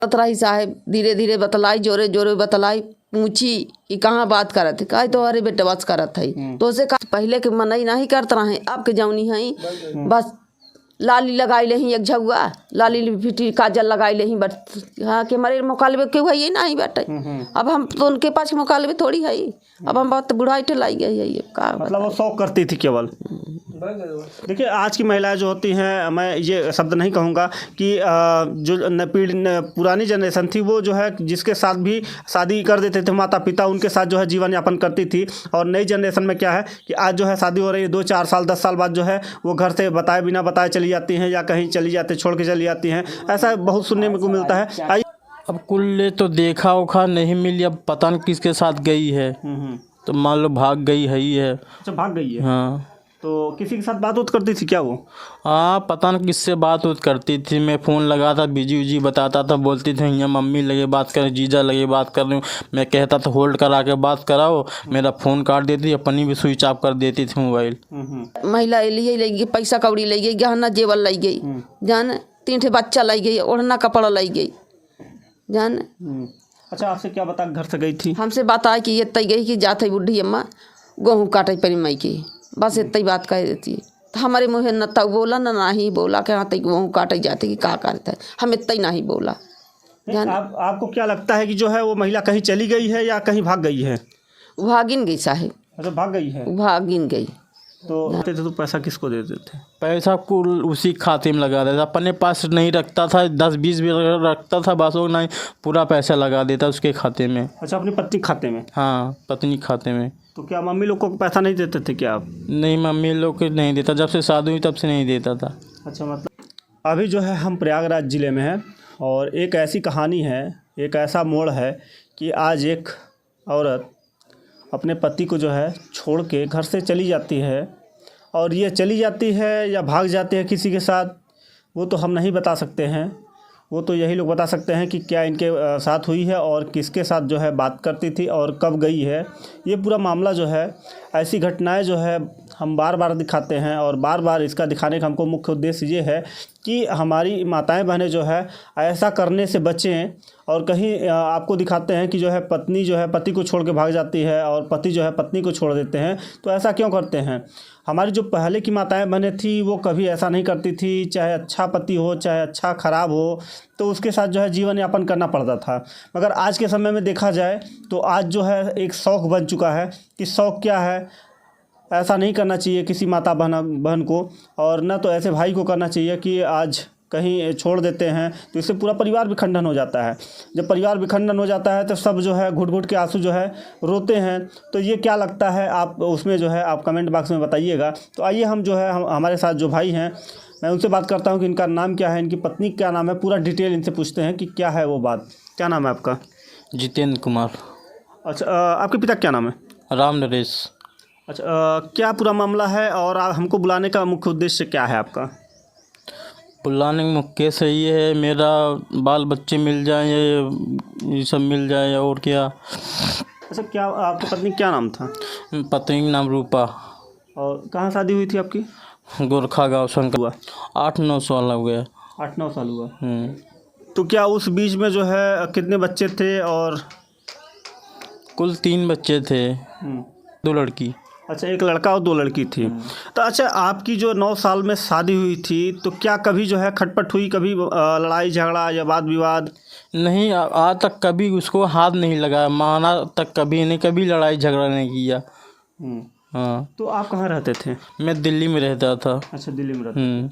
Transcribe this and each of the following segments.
बतलाई साहेब धीरे धीरे बतलाई, जोरे जोरे बतलाई, पूछी कि कहाँ बात करत है, कहा तो अरे बेटा बस करत है। तो उसे कहा पहले के मनई नहीं करत रहे, अब के जौनी है बस लाली लगाई ले एक झुआ, लाली फिटी काजल लगाई ले बस। हाँ के हमारे मुकालबे के हुआ ये नहीं बेटे, अब हम तो उनके पास मुकालबे थोड़ी है, अब हम बहुत बुढ़ाई लाई गई है। ये का मतलब वो शौक करती थी केवल। देखिए आज की महिलाएं जो होती हैं, मैं ये शब्द नहीं कहूँगा कि जो पुरानी जनरेशन थी वो जो है जिसके साथ भी शादी कर देते थे माता पिता, उनके साथ जो है जीवन यापन करती थी। और नई जनरेशन में क्या है कि आज जो है शादी हो रही है 2-4 साल 10 साल बाद जो है वो घर से बताए बिना बताए चली जाती हैं या कहीं चली जाती छोड़ के चली जाती हैं। ऐसा बहुत सुनने को मिलता है। अब कुल्ले तो देखा उखा नहीं मिली, अब पता नहीं किसके साथ गई है। तो मान लो भाग गई है ही है। अच्छा भाग गई है। हाँ तो किसी के साथ बात उत करती थी क्या वो? हाँ पता नहीं किससे बात उत करती थी। मैं फ़ोन लगाता बिजी उजी बताता था, बोलती थी यहाँ मम्मी लगे बात कर, जीजा लगे बात कर रही हूँ। मैं कहता था होल्ड करा के बात कराओ, मेरा फ़ोन काट देती, अपनी भी स्विच ऑफ कर देती थी मोबाइल। महिला लिए ले गई, पैसा कौड़ी ले गई, गहना जेवर लाई गई, जान 3 बच्चा लाई गई, ओढ़ना कपड़ा लाई गई, जान। अच्छा आपसे क्या बता घर से गई थी? हमसे बात आई कि ये तय गई कि जाते बुढ़ी अम्मा गेहूँ काटे परी मई की, बस इतना ही बात कह देती है। तो हमारे मुँह न तक बोला न नहीं बोला कि हाँ तक गेहूँ काटे जाते कि क्या करता है, हम इतना ही नहीं बोला। आपको क्या लगता है कि जो है वो महिला कहीं चली गई है या कहीं भाग गई है? भागिन गई साहेब। अच्छा भाग गई है। भागिन गई। तो पैसा किसको देते थे? पैसा कुल उसी खाते में लगा देता, अपने पास नहीं रखता था, 10-20 भी रखता था बस, वो नहीं पूरा पैसा लगा देता उसके खाते में। अच्छा अपनी पत्नी खाते में? हाँ पत्नी खाते में। तो क्या मम्मी लोग को पैसा नहीं देते थे क्या आप? नहीं मम्मी लोग को नहीं देता, जब से शादी हुई तब से नहीं देता था। अच्छा मतलब अभी जो है हम प्रयागराज ज़िले में हैं और एक ऐसी कहानी है, एक ऐसा मोड़ है कि आज एक औरत अपने पति को जो है छोड़ के घर से चली जाती है। और ये चली जाती है या भाग जाती है किसी के साथ, वो तो हम नहीं बता सकते हैं। वो तो यही लोग बता सकते हैं कि क्या इनके साथ हुई है और किसके साथ जो है बात करती थी और कब गई है। ये पूरा मामला जो है, ऐसी घटनाएं जो है हम बार बार दिखाते हैं और बार बार इसका दिखाने का हमको मुख्य उद्देश्य ये है कि हमारी माताएं बहनें जो है ऐसा करने से बचें। और कहीं आपको दिखाते हैं कि जो है पत्नी जो है पति को छोड़ के भाग जाती है और पति जो है पत्नी को छोड़ देते हैं। तो ऐसा क्यों करते हैं? हमारी जो पहले की माताएं बहनें थी वो कभी ऐसा नहीं करती थी, चाहे अच्छा पति हो चाहे अच्छा ख़राब हो, तो उसके साथ जो है जीवन यापन करना पड़ता था। मगर आज के समय में देखा जाए तो आज जो है एक शौक़ बन चुका है कि शौक़ क्या है, ऐसा नहीं करना चाहिए किसी माता बहन को, और न तो ऐसे भाई को करना चाहिए कि आज कहीं छोड़ देते हैं तो इससे पूरा परिवार विखंडन हो जाता है। जब परिवार विखंडन हो जाता है तो सब जो है घुट घुट के आंसू जो है रोते हैं। तो ये क्या लगता है आप उसमें जो है आप कमेंट बॉक्स में बताइएगा। तो आइए हम जो है हमारे साथ जो भाई हैं मैं उनसे बात करता हूँ कि इनका नाम क्या है, इनकी पत्नी क्या नाम है, पूरा डिटेल इनसे पूछते हैं कि क्या है वो बात। क्या नाम है आपका? जितेंद्र कुमार। अच्छा आपके पिता क्या नाम है? राम नरेश। अच्छा क्या पूरा मामला है और हमको बुलाने का मुख्य उद्देश्य क्या है आपका? बुलाने का मुख्य सही है मेरा बाल बच्चे मिल जाएं, ये सब मिल जाए और क्या। अच्छा क्या आपकी पत्नी क्या नाम था? पत्नी का नाम रूपा। और कहाँ शादी हुई थी आपकी? गोरखा गाँव शंकर हुआ। 8-9 साल हो गया। 8-9 साल हुआ। तो क्या उस बीच में जो है कितने बच्चे थे? और कुल 3 बच्चे थे, 2 लड़की। अच्छा एक लड़का और 2 लड़की थी। तो अच्छा आपकी जो 9 साल में शादी हुई थी तो क्या कभी जो है खटपट हुई, कभी लड़ाई झगड़ा या वाद विवाद? नहीं आज तक कभी उसको हाथ नहीं लगाया, माना तक कभी नहीं, कभी लड़ाई झगड़ा नहीं किया। हाँ। तो आप कहाँ रहते थे? मैं दिल्ली में रहता था। अच्छा दिल्ली में रहते थे।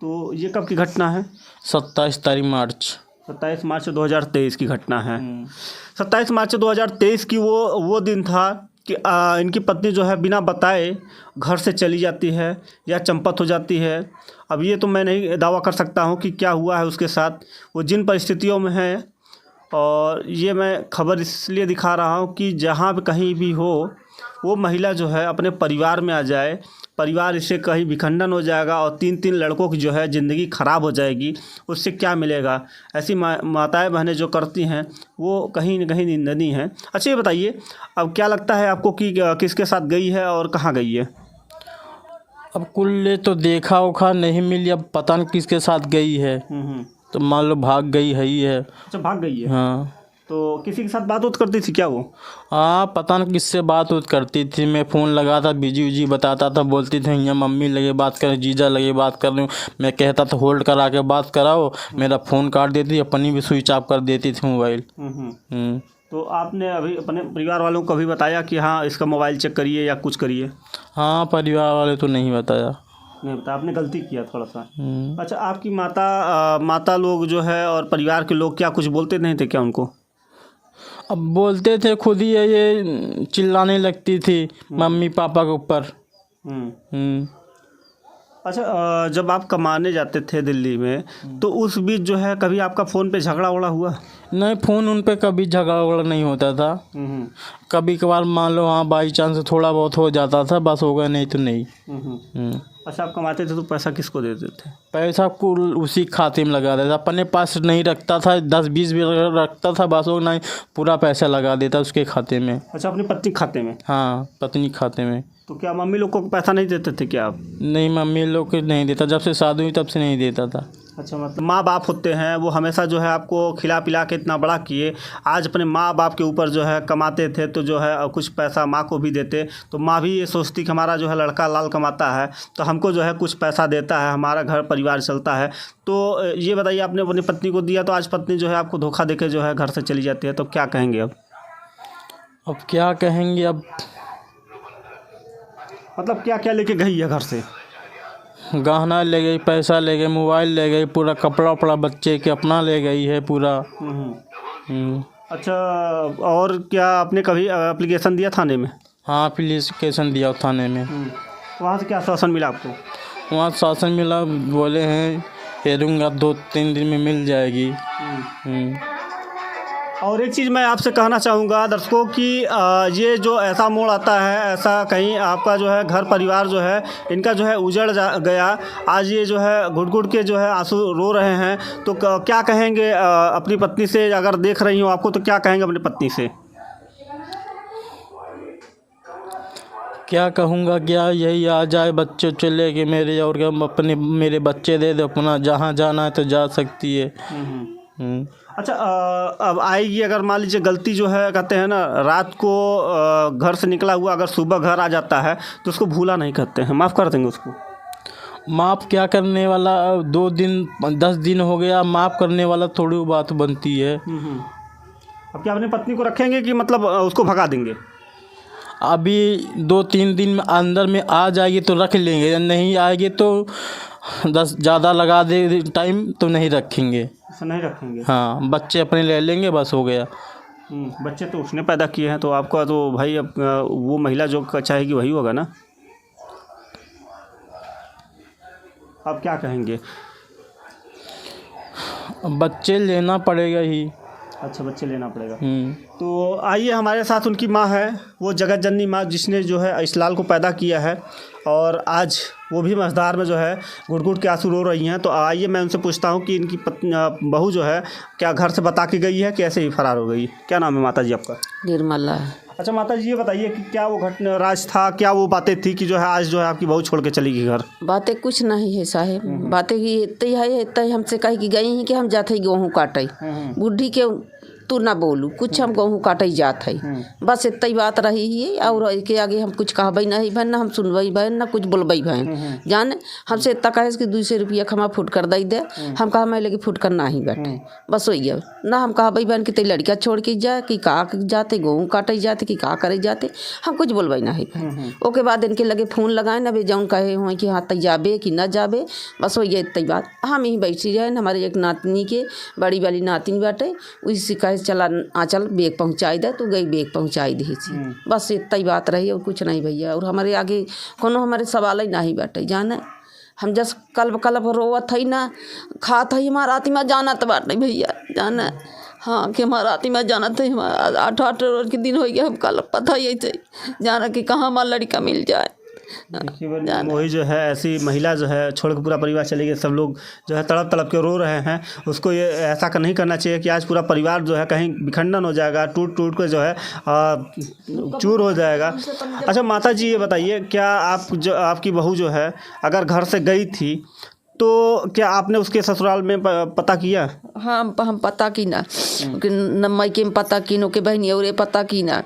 तो ये कब की घटना है? 27 तारीख मार्च। 27 मार्च 2023 की घटना है। 27 मार्च 2023 की वो दिन था कि इनकी पत्नी जो है बिना बताए घर से चली जाती है या चंपत हो जाती है। अब ये तो मैं नहीं दावा कर सकता हूँ कि क्या हुआ है उसके साथ, वो जिन परिस्थितियों में है। और ये मैं खबर इसलिए दिखा रहा हूँ कि जहाँ भी कहीं भी हो वो महिला जो है अपने परिवार में आ जाए, परिवार इससे कहीं विखंडन हो जाएगा और 3-3 लड़कों की जो है ज़िंदगी ख़राब हो जाएगी। उससे क्या मिलेगा? ऐसी माताएं बहनें जो करती हैं वो कहीं न कहीं निंदनीय हैं। अच्छा ये बताइए अब क्या लगता है आपको कि किसके साथ गई है और कहाँ गई है? अब कुल्ले तो देखा उखा नहीं मिली, अब पता नहीं किसके साथ गई है। तो मान लो भाग गई है ही है। अच्छा, भाग गई है। हाँ। तो किसी के साथ बात उत करती थी क्या वो? हाँ, पता नहीं किससे बात उत करती थी। मैं फ़ोन लगाता, बिजी उजी बताता था, बोलती थी यहाँ मम्मी लगे बात कर, जीजा लगे बात कर रही हूँ। मैं कहता था होल्ड करा के बात कराओ, मेरा फ़ोन काट देती, अपनी भी स्विच ऑफ कर देती थी मोबाइल। तो आपने अभी अपने परिवार वालों को भी बताया कि हाँ इसका मोबाइल चेक करिए या कुछ करिए? हाँ, परिवार वाले तो नहीं बताया। नहीं बताया, आपने गलती किया थोड़ा सा। अच्छा, आपकी माता लोग जो है और परिवार के लोग क्या कुछ बोलते नहीं थे क्या उनको? अब बोलते थे, खुद ही ये चिल्लाने लगती थी मम्मी पापा के ऊपर। अच्छा, जब आप कमाने जाते थे दिल्ली में तो उस बीच जो है कभी आपका फ़ोन पे झगड़ा वगड़ा हुआ? नहीं, फ़ोन उन पे कभी झगड़ा वगड़ा नहीं होता था। कभी कभार मान लो हाँ बाई चांस थोड़ा बहुत हो जाता था, बस हो गया, नहीं तो नहीं। अच्छा, आप कमाते थे तो पैसा किसको देते थे? पैसा कुल उसी खाते में लगा देता, अपने पास नहीं रखता था, 10-20 भी रखता था, बस वो नहीं पूरा पैसा लगा देता उसके खाते में। अच्छा, अपनी पत्नी खाते में? हाँ, पत्नी खाते में। तो क्या मम्मी लोग को पैसा नहीं देते थे क्या आप? नहीं, मम्मी लोग को नहीं देता, जब से शादी हुई तब से नहीं देता था। अच्छा, मतलब माँ बाप होते हैं वो हमेशा जो है आपको खिला पिला के इतना बड़ा किए, आज अपने माँ बाप के ऊपर जो है कमाते थे तो जो है कुछ पैसा माँ को भी देते, तो माँ भी ये सोचती कि हमारा जो है लड़का लाल कमाता है तो हमको जो है कुछ पैसा देता है, हमारा घर परिवार चलता है। तो ये बताइए, आपने अपनी पत्नी को दिया तो आज पत्नी जो है आपको धोखा देके जो है घर से चली जाती है, तो क्या कहेंगे अब? अब क्या कहेंगे, अब मतलब क्या क्या लेके गई है घर से? गहना ले गई, पैसा ले गई, मोबाइल ले गई, पूरा कपड़ा वपड़ा बच्चे के अपना ले गई है पूरा। अच्छा, और क्या आपने कभी एप्लीकेशन दिया थाने में? हाँ, एप्लीकेशन दिया थाने में। वहाँ से क्या आश्वासन मिला आपको? वहाँ शासन मिला, बोले हैं हेरूँगा 2-3 दिन में मिल जाएगी। और एक चीज़ मैं आपसे कहना चाहूँगा दर्शकों कि ये जो ऐसा मोड़ आता है, ऐसा कहीं आपका जो है घर परिवार जो है इनका जो है उजड़ गया, आज ये जो है घुट घुट के जो है आंसू रो रहे हैं, तो क्या कहेंगे अपनी पत्नी से? अगर देख रही हो आपको तो क्या कहेंगे अपनी पत्नी से? क्या कहूँगा, क्या यही आ जाए बच्चे चले के मेरे, और क्या अपने मेरे बच्चे दे दे, अपना जहाँ जाना है तो जा सकती है। अच्छा, अब आएगी, अगर मान लीजिए गलती जो है कहते हैं ना रात को घर से निकला हुआ अगर सुबह घर आ जाता है तो उसको भूला नहीं कहते हैं, माफ़ कर देंगे उसको? माफ़ क्या करने वाला, 2 दिन 10 दिन हो गया, माफ़ करने वाला थोड़ी बात बनती है। अब क्या अपनी पत्नी को रखेंगे कि मतलब उसको भगा देंगे? अभी 2-3 दिन में अंदर में आ जाएगी तो रख लेंगे, नहीं आएगी तो 10 ज़्यादा लगा दे टाइम तो नहीं रखेंगे। ऐसा नहीं रखेंगे? हाँ, बच्चे अपने ले लेंगे, बस हो गया। बच्चे तो उसने पैदा किए हैं, तो आपका तो भाई अब वो महिला जो चाहेगी वही होगा ना? आप क्या कहेंगे? बच्चे लेना पड़ेगा ही। अच्छा, बच्चे लेना पड़ेगा। तो आइए, हमारे साथ उनकी माँ है, वो जगत जननी माँ जिसने जो है इस लाल को पैदा किया है, और आज वो भी मझधार में जो है घुट घुट के आंसू रो रही हैं। तो आइए मैं उनसे पूछता हूँ कि इनकी बहू जो है क्या घर से बता के गई है, कैसे ही फरार हो गई? क्या नाम है माता जी आपका? निर्मला। अच्छा माता जी, ये बताइए कि क्या वो घटना राज था, क्या वो बातें थी कि जो है आज जो है आपकी बहू छोड़ के चली गई घर? बातें कुछ नहीं है साहेब, बातें की इतनी है, इतना ही हमसे कही कि गई हैं कि हम जाते ही गेहूँ काटे, बुढ़ी के तू ना बोलू कुछ, हम गेहूँ काटे जात है, बस इतना ही बात रही है। और के आगे हम कुछ कहबई नहीं बहन, ना हम सुनबई बहन, ना कुछ बोलबई बहन। जाने हमसे इतना कहे कि 200 रुपया खमा फुट कर दई दे, हम कहा मैं लेके फुट कर नहीं बैठे, बस वही है ना। हम कहबई बहन कि तेरी लड़का छोड़ के जाए कि कहा जाते गेहूँ काटे जाते कि कहा करे जाते, हम कुछ बोलबई नहीं बहन। ओके बाद इनके लगे फ़ोन लगाए ना, वे जौन कहे हुए कि हाँ तई जाबे कि ना जाबे, बस वही है इतनी बात। हम ही बैठी रहे, हमारे एक नातनी के बड़ी वाली नातनी बाटे, उसी कहे चला आंचल बेग पहुँचाई दे, तो गई बेग पहुँचाई दी थी, बस इतना ही बात रही और कुछ नहीं भैया। और हमारे आगे कोनो हमारे सवाल ही नहीं बैठे, जाने हम जस कल्ब रोवत है ना, खात है हमारा आतिमा जाना तो बात नहीं भैया, जाना हाँ कि हमारा आतिमा जाना था, हमारा 8 रोज के दिन हो गया, हम कल पता ही ऐसे जाना कि कहाँ हमारा लड़का मिल जाए। वही जो है ऐसी महिला जो है छोड़ के पूरा परिवार चले गए, सब लोग जो है तड़प तड़प के रो रहे हैं। उसको ये ऐसा नहीं करना चाहिए कि आज पूरा परिवार जो है कहीं विखंडन हो जाएगा, टूट टूट के जो है चूर हो जाएगा। अच्छा माता जी, ये बताइए क्या आपकी बहू जो है अगर घर से गई थी तो क्या आपने उसके ससुराल में पता किया? हाँ हम पता की ना कि न मायके में पता की नो के बहनी और पता की ना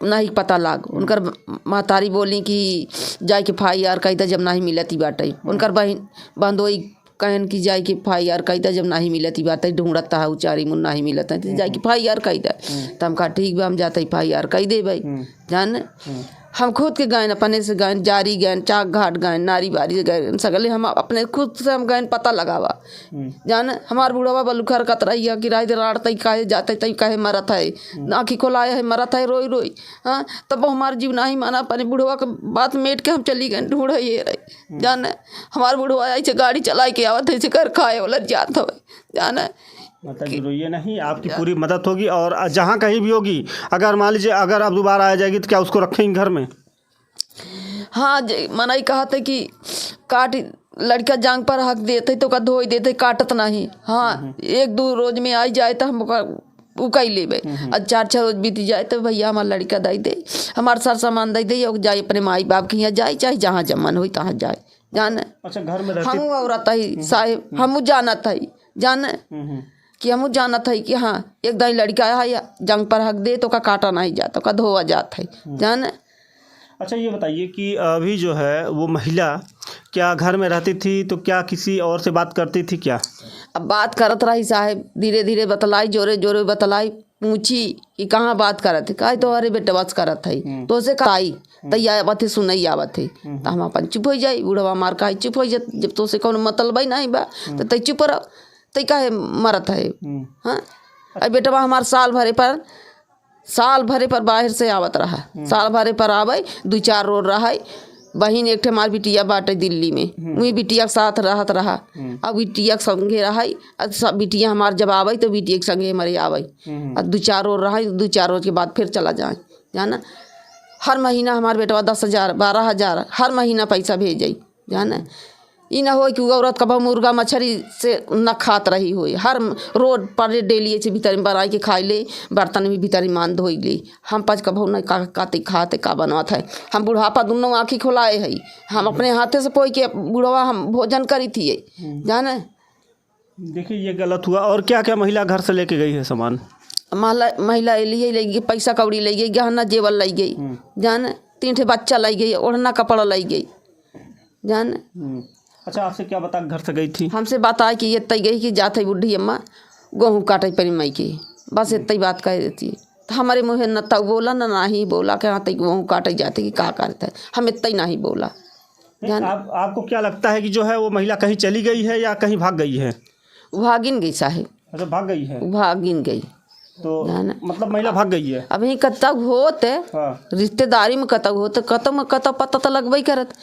नहीं पता लाग। उनकर महतारी बोली कि जाए के FIR कही जब नहीं मिलती बाटे। उनकर बहन बंदोई कहन की जाए कि FIR कही जब नहीं मिलती बाटे ढूंढता है उचारी मुन नहीं मिलता है जाए कि FIR कही दे। तो हम कहा ठीक बा हम जाते FIR कही दे भाई जान। हम खुद के गए अपने से गए जारी गए चाक घाट गए नारी बारी गए सगले हम अपने खुद से हम गए पता लगावा जान। हमार बुढ़वा बलुखर कतरई है किराए दे राड़ते काहे जाते तई काहे मरत है आँखी खोलाया है मरत है रोई रोई। हाँ तब हमार जीव नहीं माना अपने बुढ़वा के बात मेट के हम चली गए ढूंढ ये रही जान। हमार बुढ़वा ऐसे गाड़ी चला के आवत है घर खाए वाला जात हो जान। मतलब रोइए नहीं, आपकी पूरी मदद होगी और जहाँ कहीं भी होगी अगर मान लीजिए अगर आप दोबारा आ जाएगी तो क्या उसको रखेंगे घर में? हाँ मना ही कहा था कि काट लड़का जांग पर हक देते तो का धोई देते काटत नहीं। हाँ 1-2 रोज में आई जाए तो हम उकई लेबे और 4-6 रोज बीत जाए तो भैया हमारा लड़का दे दे हमारे सार सामान दे दे और जाए अपने माई बाप के यहाँ जाए चाहे जहाँ जमन हो तहाँ जाए जान। अच्छा घर में हम औरत ही साहेब हम जानत है जान कि हम जानत है कि हाँ एक दाई लड़का है जंग पर हक दे तो का काटा नहीं जाता का धोआ जाता है जान। अच्छा ये बताइए कि अभी जो है वो महिला क्या घर में रहती थी तो क्या किसी और से बात करती थी क्या? अब बात करत रही साहेब धीरे धीरे बतलाई जोरे जोरे बतलाई पूछी कि कहाँ बात करत है कहा तो अरे बेटा बात करत है तो से आई तई आवत है सुनई आवत है तो हम अपन चुप हो जाई बुढ़वा मार का चुप हो जात जब तो से कौन मतलब नहीं बा तो तई चुप रह तई काहे मरत है। हाँ अरे बेटवा हमार साल भरे पर बाहर से आवत रहा साल भरे पर आवे 2-4 रोज रहा बहन एक ठे हमार बिटिया बाटे दिल्ली में वही बिटिया के साथ रहत रहा अब बिटिया के संगे रहा सब बिटिया हमार जब आवे तो बिटिया के संगे हमारे आवे और 2-4 रोज रहा 2-4 रोज के बाद फिर चला जाए जाना। हर महीना हमार बेटवा 10,000 12,000 हर महीना पैसा भेज जाना। ई ना हो कि औरत कब मुर्गा मछली से न खात रही हो हर रोड पर डेली से भीतर में बनाई के खाई ले बर्तन भी भीतर मान धोई ले हम पाँच कभू नहीं काते खाते का बनवात है। हम बुढ़ापा दोनों आँखी खोलाए है हम अपने हाथे से पोई के बुढ़वा हम भोजन करी थी जाने। देखिए ये गलत हुआ। और क्या क्या महिला घर से लेके गई है सामान? महिला लिए ले गई पैसा कौड़ी ले गई गहना जेवर लाई गई जाने 3 ठे बच्चा लाई गई ओढ़ना कपड़ा लाई गई जाने। अच्छा आपसे क्या बता घर से गई थी? हमसे बताया कि ये तय गई कि जाते बुढ़ी अम्मा गेहूँ काटे परी मई के बस इतनी बात कह देती है। तो हमारे मुँह न तक बोला ना नहीं बोला कि हाँ तक गेहूँ काटे जाते कि क्या करता है हम इतना ही नहीं बोला। आपको क्या लगता है कि जो है वो महिला कहीं चली गई है या कहीं भाग गई है? भागिन गई साहेब। अच्छा भाग गई है? भागिन गई तो मतलब महिला भाग गई है। अभी कतक होते रिश्तेदारी में कतक होते कतक पता तो लगबई करत।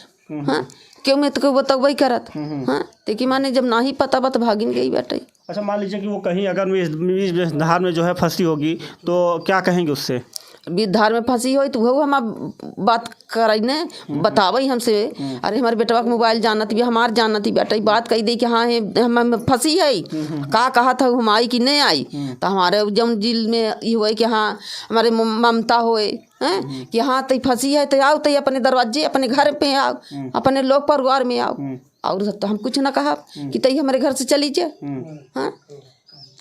हाँ क्यों मैं तो बतकबई करत। हाँ देखिए माने जब ना ही पता बत भागिन गई बैठे। अच्छा मान लीजिए कि वो कहीं अगर इस धार में जो है फंसी होगी तो क्या कहेंगे उससे? धार में फंसी हो तो वो हम बात कराई ने बतावई हमसे अरे हमारे बेटवा का मोबाइल जानत भी हमार जानत ही बेटा बात कही दे कि हाँ हम फंसी है का कहा था हम आई कि नहीं आई तो हमारे जम दिल में ये हुए कि हाँ हमारे ममता होए हैं कि हाँ तई फंसी है तो आओ तई अपने दरवाजे अपने घर पे आओ अपने लोग परिवार में आओ और तो हम कुछ ना कहा कि तई हमारे घर से चली जाए। हाँ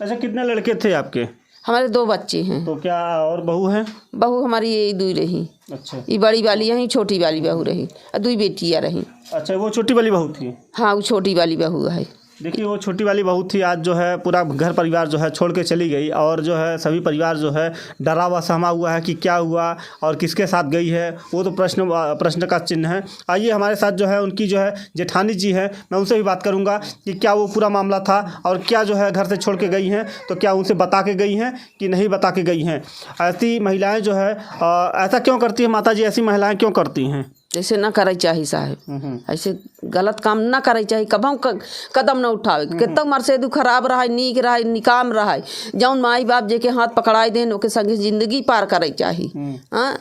अच्छा कितने लड़के थे आपके? हमारे 2 बच्चे हैं। तो क्या और बहू है? बहू हमारी ये 2 रही। अच्छा ये बड़ी वाली यही छोटी वाली बहू रही और 2 बेटियाँ रही। अच्छा वो छोटी वाली बहू थी? हाँ वो छोटी वाली बहू है। देखिए वो छोटी वाली बहू थी आज जो है पूरा घर परिवार जो है छोड़ के चली गई और जो है सभी परिवार जो है डरा हुआ सहमा हुआ है कि क्या हुआ और किसके साथ गई है वो तो प्रश्न का चिन्ह है। आइए हमारे साथ जो है उनकी जो है जेठानी जी है मैं उनसे भी बात करूंगा कि क्या वो पूरा मामला था और क्या जो है घर से छोड़ के गई हैं तो क्या उनसे बता के गई हैं कि नहीं बता के गई हैं। ऐसी महिलाएँ जो है ऐसा क्यों करती है माता जी? ऐसी महिलाएँ क्यों करती हैं? ऐसे ना करे चाहिए साहब ऐसे गलत काम ना करे चाहिए कभी कदम न उठावे कितना मरसेदू खराब रहा नीक रहा निकाम रहा जौन माई बाप जेके हाथ पकड़ाई देन ओके संगे जिंदगी पार करे चाहिए। हाँ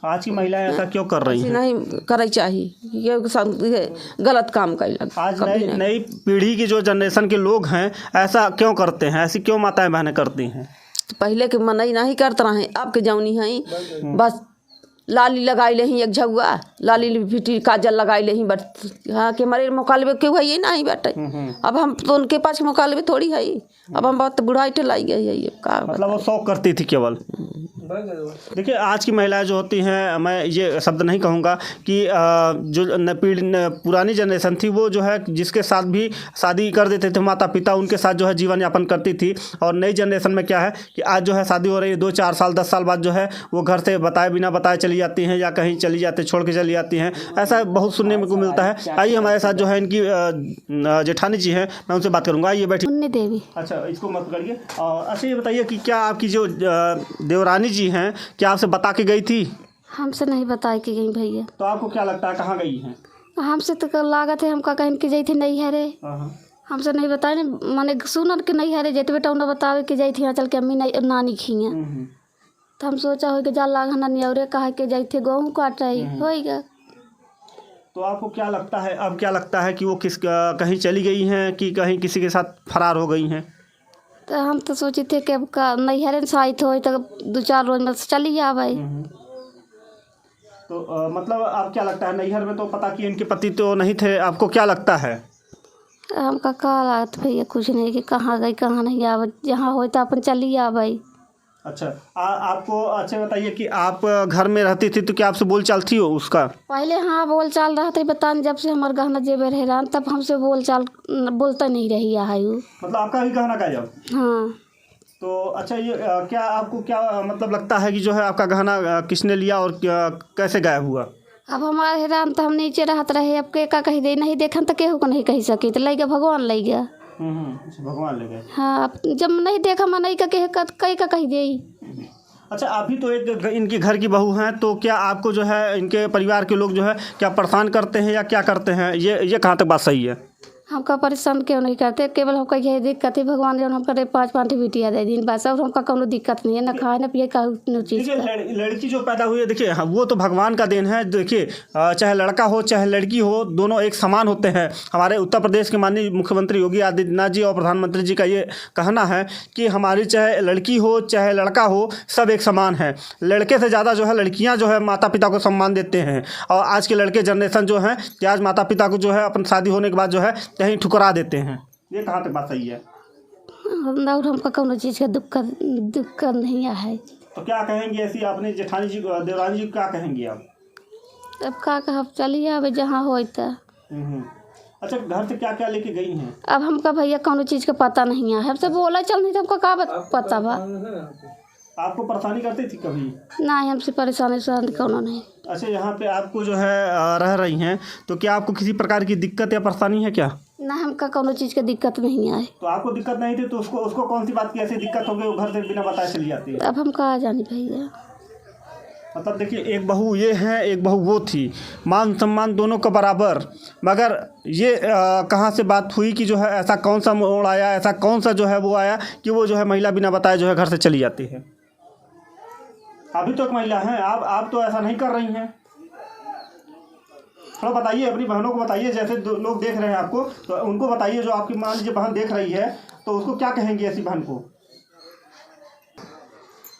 आज की महिलाएं ऐसा क्यों कर रही हैं? नहीं करे चाहिए गलत काम कर। आज नई पीढ़ी की जो जनरेशन के लोग हैं ऐसा क्यों करते हैं? ऐसी क्यों माताएं बहनें करती हैं? पहले के मनई नहीं करते रहे अब के जौनी है बस लाली लगाई लेही एक झुआ लाली लिपटी काजल लगाई लेही बट हाँ के हमारे मुकालबे के है नहीं बाटे। अब हम तो उनके पास मुकालबे थोड़ी है, अब हम बहुत बुढ़ाई लाई गई है। ये का मतलब वो शौक करती थी केवल। देखिए आज की महिलाएं जो होती हैं, मैं ये शब्द नहीं कहूँगा कि जो पुरानी जनरेशन थी वो जो है जिसके साथ भी शादी कर देते थे माता पिता, उनके साथ जो है जीवन यापन करती थी। और नई जनरेशन में क्या है कि आज जो है शादी हो रही है 2-4 साल 10 साल बाद जो है वो घर से बताए बिना बताए चली जाती हैं या कहीं चली जाती छोड़ के चली जाती हैं। ऐसा बहुत सुनने को मिलता है। आइए हमारे साथ जो है इनकी जेठानी जी हैं, मैं उनसे बात करूँगा। आइए बैठी। मुन्नी देवी। अच्छा इसको मत करिए। अच्छा ये बताइए कि क्या आपकी जो देवरानी जी हैं क्या आपसे बता के गई थी? हमसे नहीं बताई कि गई भैया। तो आपको क्या लगता है कहाँ गई हैं? हमसे तो लागत है हमका कहीं की जाई थी नहीं है रे, हमसे नहीं बताए ना मैंने सुनल के नहीं है रे जेत बेटा उन्हें बतावे कि जाई थी यहाँ चल के अम्मी नहीं नानी खी हैं। तो हम सोचा हो कि जा लाग नानी और कहा के जाई थे गेहूँ काट रही होएगा। तो आपको क्या लगता है, अब क्या लगता है कि वो कहीं चली गई हैं कि कहीं किसी के साथ फरार हो गई हैं? तो हम तो सोचे थे कि अब का नैहरे में साइत हो तो 2-4 रोज में चली आ भाई। तो मतलब आप क्या लगता है नैहर में तो पता कि इनके पति तो नहीं थे, आपको क्या लगता है? हमका का लागत भैया कुछ नहीं कि कहाँ गई कहाँ नहीं आ, जहाँ हो तो अपन चली आ भाई। अच्छा आपको अच्छा बताइए कि आप घर में रहती थी तो क्या आपसे बोल चाल थी हो उसका? पहले हाँ बोल चाल रहा था बता, जब से हमारे गहना जेब रहरान तब हमसे बोल चाल बोलता नहीं रही है। मतलब आपका भी गहना का जब? हाँ। तो अच्छा ये क्या आपको क्या मतलब लगता है कि जो है आपका गहना किसने लिया और कैसे गायब हुआ? अब हमारे हैरान तो हम नीचे रहते रहे, अब के का कही दे नहीं देखन तो केहू को नहीं कही सकी, तो लई गया भगवान लई गया। भगवान ले गए। हाँ जब नहीं देखा मैं नहीं कही का कही दे। अच्छा अभी तो एक इनके घर की बहू हैं, तो क्या आपको जो है इनके परिवार के लोग जो है क्या परेशान करते हैं या क्या करते हैं, ये कहाँ तक बात सही है? हमका परेशान क्यों नहीं करते, केवल हमका यही दिक्कत है भगवान जो हम करे 5-5 बेटियाँ दे दिन बस, और हमका कोनो दिक्कत नहीं है ना खाए ना पिए का चीज़। लड़की जो पैदा हुई है देखिए वो तो भगवान का देन है। देखिए चाहे लड़का हो चाहे लड़की हो दोनों एक समान होते हैं। हमारे उत्तर प्रदेश के माननीय मुख्यमंत्री योगी आदित्यनाथ जी और प्रधानमंत्री जी का ये कहना है कि हमारी चाहे लड़की हो चाहे लड़का हो सब एक समान है। लड़के से ज़्यादा जो है लड़कियाँ जो है माता पिता को सम्मान देते हैं, और आज के लड़के जनरेशन जो है कि आज माता पिता को जो है अपन शादी होने के बाद जो है कहीं ठुकरा देते हैं। ये कहाँ तक बात सही है? और हमका कोनो चीज़ का दिक्कत नहीं है। तो क्या कहेंगे ऐसी अपने जेठानी जी देवरानी जी क्या कहेंगे आप? अब का कहा चलिए अब जहाँ हो तो। अच्छा घर से क्या क्या लेके गई हैं? अब हमका भैया कोनो चीज़ का पता नहीं है, हमसे बोला चल नहीं तो हमको का पता बा। आपको परेशानी करती थी कभी? नहीं हमसे परेशानी कोनो नहीं। अच्छा यहाँ पे आपको जो है रह रही हैं तो क्या आपको किसी प्रकार की दिक्कत या परेशानी है क्या? ना हमका कोनो चीज़ की दिक्कत नहीं है। तो आपको दिक्कत नहीं थी तो उसको कौन सी बात की ऐसी दिक्कत हो गई वो घर से बिना बताए चली जाती है? अब हम कहाँ जाने भैया। मतलब देखिए एक बहू ये है एक बहू वो थी, मान सम्मान दोनों का बराबर, मगर ये कहाँ से बात हुई कि जो है ऐसा कौन सा मोड़ आया, ऐसा कौन सा जो है वो आया कि वो जो है महिला बिना बताए जो है घर से चली जाती है। अभी तो एक महिला हैं आप तो ऐसा नहीं कर रही हैं। थोड़ा बताइए अपनी बहनों को बताइए, जैसे लोग देख रहे हैं आपको तो उनको बताइए, जो आपकी मान लीजिए बहन देख रही है तो उसको क्या कहेंगी, ऐसी बहन को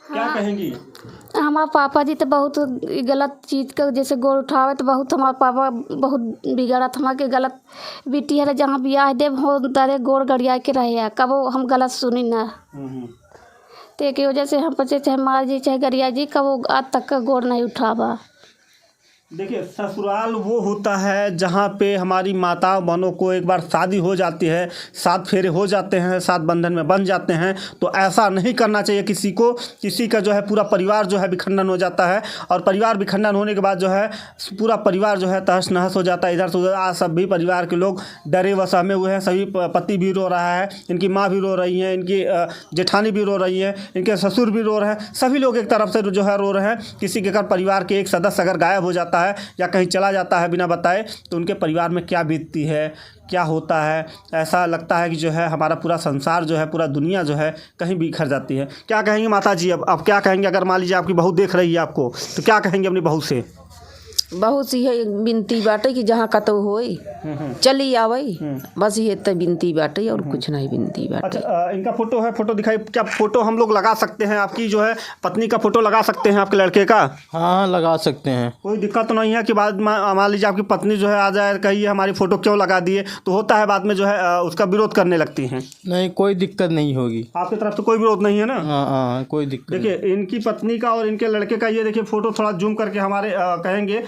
क्या कहेंगी? हमारे पापा जी तो बहुत गलत चीज़ का जैसे गोड़ उठावे तो बहुत हमारे पापा बहुत बिगड़त हमारे गलत बेटी है जहाँ ब्याह दे हो तारे गोड़ गड़िया के रहे कब हम गलत सुनी ना। तो एक वजह से हम बच्चे चाहे मार जी चाहे गरिया जी कब आज तक का गोड़ नहीं उठावा। देखिए ससुराल वो होता है जहाँ पे हमारी माता बहनों को एक बार शादी हो जाती है, 7 फेरे हो जाते हैं, 7 बंधन में बन जाते हैं, तो ऐसा नहीं करना चाहिए किसी को। किसी का जो है पूरा परिवार जो है विखंडन हो जाता है, और परिवार विखंडन होने के बाद जो है पूरा परिवार जो है तहस नहस हो जाता है। इधर से आज सभी परिवार के लोग डरे व सहमे हुए हैं। सभी पति भी रो रहा है, इनकी माँ भी रो रही हैं, इनकी जेठानी भी रो रही है, इनके ससुर भी रो रहे हैं, सभी लोग एक तरफ से जो है रो रहे हैं। किसी के घर परिवार के एक सदस्य अगर गायब हो जाता है या कहीं चला जाता है बिना बताए तो उनके परिवार में क्या बीतती है, क्या होता है। ऐसा लगता है कि जो है हमारा पूरा संसार जो है पूरा दुनिया जो है कहीं बिखर जाती है। क्या कहेंगे माता जी? अब क्या कहेंगे अगर मान लीजिए आपकी बहू देख रही है आपको, तो क्या कहेंगे अपनी बहू से? बहुत सी है बिनती बाटे कि जहाँ कतो होई चली आवई, बस ये तो बिनती बाटे और कुछ नहीं बिनती बाटे। अच्छा, इनका फोटो है, फोटो दिखाई, क्या फोटो हम लोग लगा सकते हैं? आपकी जो है पत्नी का फोटो लगा सकते हैं आपके लड़के का? हाँ लगा सकते हैं। कोई दिक्कत तो नहीं है कि बाद में मान लीजिए आपकी पत्नी जो है आ जाए कहिए हमारी फ़ोटो क्यों लगा दिए, तो होता है बाद में जो है उसका विरोध करने लगती हैं। नहीं कोई दिक्कत नहीं होगी, आपकी तरफ से कोई विरोध नहीं है ना? हाँ हाँ कोई दिक्कत नहीं। देखिए इनकी पत्नी का और इनके लड़के का ये देखिए फ़ोटो थोड़ा जूम करके हमारे कहेंगे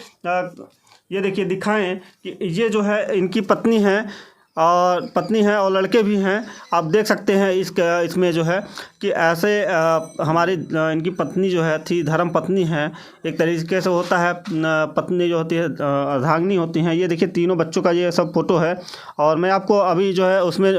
ये देखिए दिखाएं कि ये जो है इनकी पत्नी है और लड़के भी हैं। आप देख सकते हैं इसमें जो है कि ऐसे हमारी इनकी पत्नी जो है थी धर्म पत्नी है, एक तरीके से होता है पत्नी जो होती है अर्धांगिनी होती हैं। ये देखिए तीनों बच्चों का ये सब फ़ोटो है और मैं आपको अभी जो है उसमें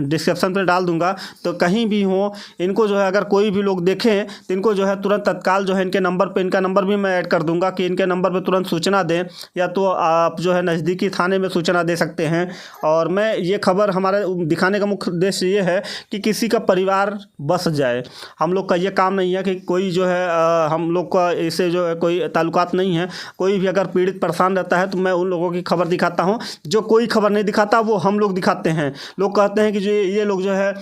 डिस्क्रिप्शन पे डाल दूंगा, तो कहीं भी हो इनको जो है अगर कोई भी लोग देखें तो इनको जो है तुरंत तत्काल जो है इनके नंबर पे, इनका नंबर भी मैं ऐड कर दूंगा कि इनके नंबर पे तुरंत सूचना दें, या तो आप जो है नज़दीकी थाने में सूचना दे सकते हैं। और मैं ये खबर हमारे दिखाने का मुख्य उद्देश्य ये है कि किसी का परिवार बस जाए। हम लोग का ये काम नहीं है कि कोई जो है हम लोग का इससे जो है कोई ताल्लुकात नहीं है। कोई भी अगर पीड़ित परेशान रहता है तो मैं उन लोगों की खबर दिखाता हूँ, जो कोई खबर नहीं दिखाता वो हम लोग दिखाते हैं। लोग कहते हैं कि जो ये लोग जो है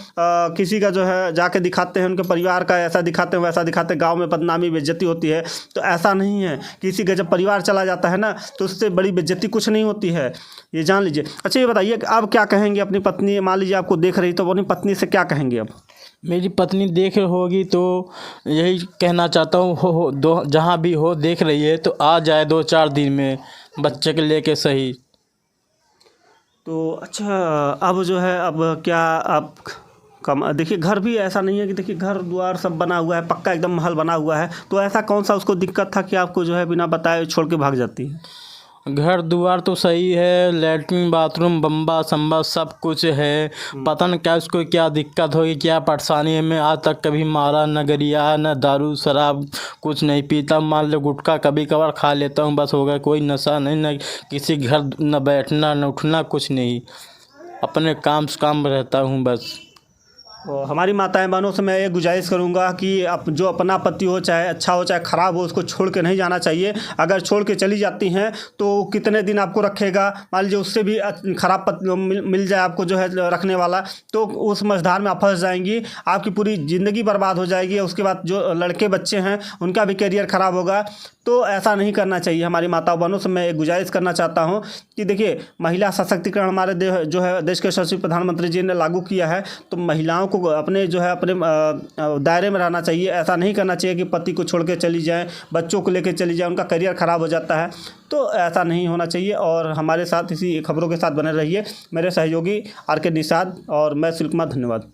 किसी का जो है जाके दिखाते हैं, उनके परिवार का ऐसा दिखाते हैं वैसा दिखाते हैं, गाँव में बदनामी बेइज्जती होती है। तो ऐसा नहीं है, किसी का जब परिवार चला जाता है ना तो उससे बड़ी बेइज्जती कुछ नहीं होती है, ये जान लीजिए। अच्छा ये बताइए कि आप क्या कहेंगे अपनी पत्नी, मान लीजिए आपको देख रही तो अपनी पत्नी से क्या कहेंगे अब? मेरी पत्नी देख होगी तो यही कहना चाहता हूँ हो जहाँ भी हो देख रही है तो आ जाए 2-4 दिन में बच्चे के लेके सही। तो अच्छा अब जो है अब क्या आप देखिए घर भी ऐसा नहीं है कि देखिए घर द्वार सब बना हुआ है, पक्का एकदम महल बना हुआ है, तो ऐसा कौन सा उसको दिक्कत था कि आपको जो है बिना बताए छोड़ के भाग जाती है? घर द्वार तो सही है, लैट्रिन बाथरूम बम्बा संबा सब कुछ है, पता नहीं क्या उसको क्या दिक्कत होगी, क्या परेशानी है। मैं आज तक कभी मारा न गरिया न दारू शराब कुछ नहीं पीता, मान लो गुटखा कभी कभार खा लेता हूँ बस, हो गया। कोई नशा नहीं, न किसी घर न बैठना न उठना कुछ नहीं, अपने काम रहता हूँ बस। और हमारी माताएं बहनों से मैं ये गुजारिश करूंगा कि जो अपना पति हो चाहे अच्छा हो चाहे ख़राब हो, उसको छोड़ के नहीं जाना चाहिए। अगर छोड़ के चली जाती हैं तो कितने दिन आपको रखेगा, मान लीजिए उससे भी ख़राब पति मिल जाए आपको जो है रखने वाला, तो उस मझधार में आप फंस जाएंगी, आपकी पूरी ज़िंदगी बर्बाद हो जाएगी। उसके बाद जो लड़के बच्चे हैं उनका भी करियर ख़राब होगा। तो ऐसा नहीं करना चाहिए। हमारी माताओं बहनों से मैं एक गुजारिश करना चाहता हूँ कि देखिए महिला सशक्तिकरण हमारे जो है देश के यशस्वी प्रधानमंत्री जी ने लागू किया है, तो महिलाओं को अपने जो है अपने दायरे में रहना चाहिए। ऐसा नहीं करना चाहिए कि पति को छोड़ के चली जाएं, बच्चों को लेकर चली जाएं, उनका करियर ख़राब हो जाता है। तो ऐसा नहीं होना चाहिए। और हमारे साथ इसी खबरों के साथ बने रहिए। मेरे सहयोगी आर के निषाद और मैं सुनील कुमार, धन्यवाद।